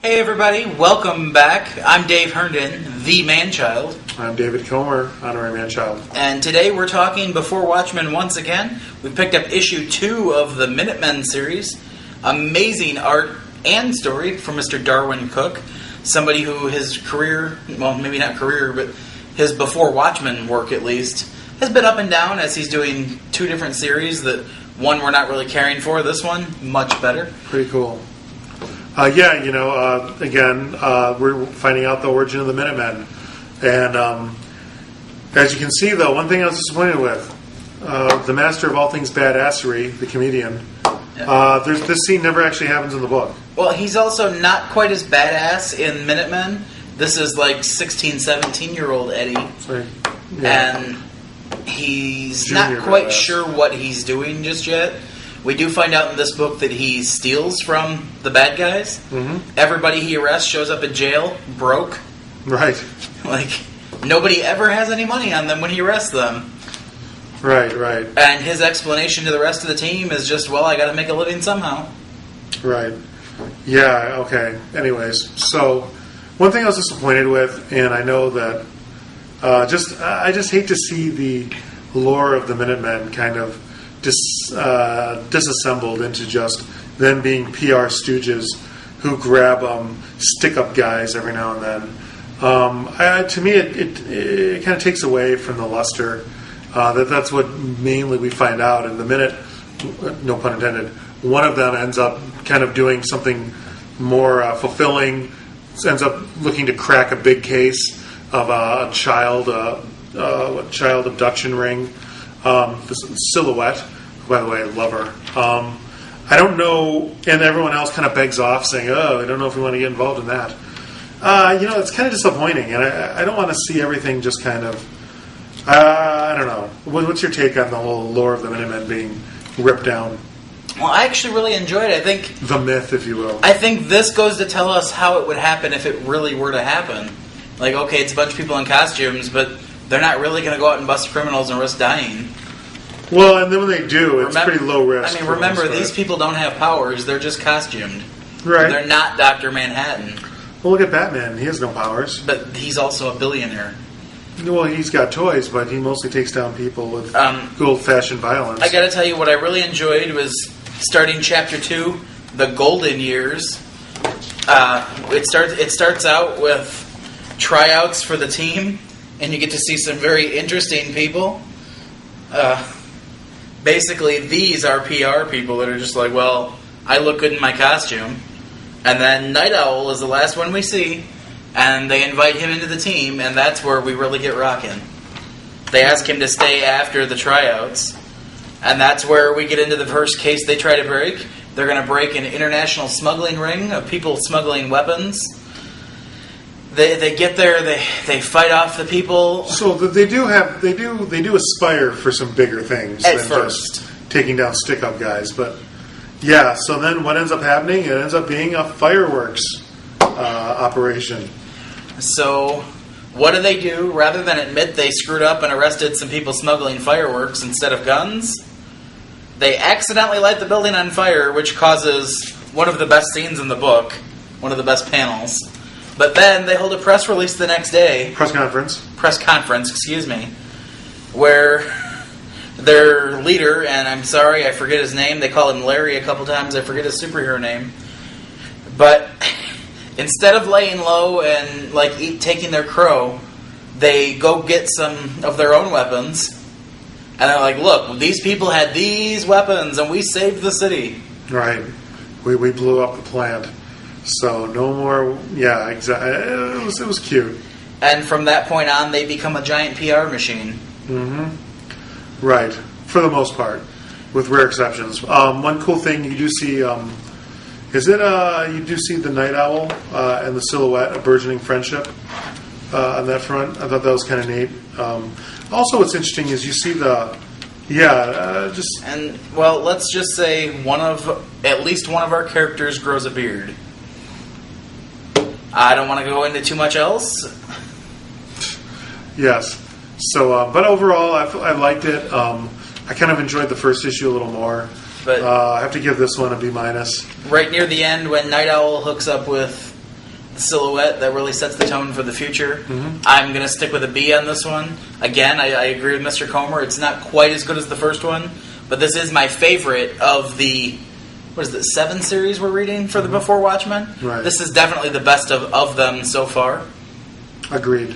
Hey everybody, welcome back. I'm Dave Herndon, the Manchild. I'm David Comer, honorary Manchild. And today we're talking Before Watchmen once again. We picked up issue 2 of the Minutemen series. Amazing art and story from Mr. Darwin Cook. Somebody who his career, well maybe not career, but his Before Watchmen work at least, has been up and down as he's doing 2 different series that one we're not really caring for. This one, much better. Pretty cool. Again, we're finding out the origin of the Minutemen. And as you can see, though, one thing I was disappointed with, the master of all things badassery, the comedian, this scene never actually happens in the book. Well, he's also not quite as badass in Minutemen. This is like 16, 17-year-old Eddie. Sorry. Yeah. And he's Junior not quite badass. sure what he's doing just yet. We do find out in this book that he steals from the bad guys. Mm-hmm. Everybody he arrests shows up in jail broke. Right. Like, nobody ever has any money on them when he arrests them. Right. And his explanation to the rest of the team is just, well, I got to make a living somehow. Right. Yeah, okay. Anyways, so one thing I was disappointed with, and I know that I just hate to see the lore of the Minutemen kind of disassembled into just them being PR stooges who grab stick-up guys every now and then. To me, it kind of takes away from the luster. That's what mainly we find out. And the minute, no pun intended, one of them ends up kind of doing something more fulfilling, ends up looking to crack a big case of a child abduction ring. This Silhouette, who, by the way, I love her. I don't know, and everyone else kind of begs off saying, I don't know if we want to get involved in that. It's kind of disappointing, and I don't want to see everything just kind of, I don't know. What's your take on the whole lore of the Minutemen being ripped down? Well, I actually really enjoyed it. I think The myth, if you will. I think this goes to tell us how it would happen if it really were to happen. Like, okay, it's a bunch of people in costumes, but they're not really going to go out and bust criminals and risk dying. Well, and then when they do, it's pretty low risk. I mean, remember, these people don't have powers. They're just costumed. Right. They're not Dr. Manhattan. Well, look at Batman. He has no powers. But he's also a billionaire. Well, he's got toys, but he mostly takes down people with good old-fashioned violence. I got to tell you, what I really enjoyed was starting Chapter 2, The Golden Years. It starts out with tryouts for the team, and you get to see some very interesting people. Basically, these are PR people that are just like, well, I look good in my costume. And then Night Owl is the last one we see, and they invite him into the team, and that's where we really get rocking. They ask him to stay after the tryouts, and that's where we get into the first case they try to break. They're going to break an international smuggling ring of people smuggling weapons. They get there. They fight off the people. So they do aspire for some bigger things At than first. just taking down stick-up guys. But yeah, so then what ends up happening? It ends up being a fireworks operation. So what do? Rather than admit they screwed up and arrested some people smuggling fireworks instead of guns, they accidentally light the building on fire, which causes one of the best scenes in the book, one of the best panels. But then they hold a press release the next day. Press conference, excuse me. Where their leader, and I'm sorry, I forget his name. They call him Larry a couple times. I forget his superhero name. But instead of laying low and taking their crow, they go get some of their own weapons. And they're like, look, these people had these weapons and we saved the city. Right. We blew up the plant. So no more, yeah, exactly. It was cute. And from that point on, they become a giant PR machine. Mm-hmm. Right, for the most part, with rare exceptions. One cool thing you do see you do see the Night Owl and the Silhouette, a burgeoning friendship on that front. I thought that was kind of neat. Also, what's interesting is you see let's just say at least one of our characters grows a beard. I don't want to go into too much else. Yes. So, but overall, I liked it. I kind of enjoyed the first issue a little more. But I have to give this one a B-. Right near the end, when Night Owl hooks up with silhouette that really sets the tone for the future. I'm going to stick with a B on this one. Again, I agree with Mr. Comer. It's not quite as good as the first one, but this is my favorite of the, what is it, 7 series we're reading for the Before Watchmen? Right. This is definitely the best of them so far. Agreed.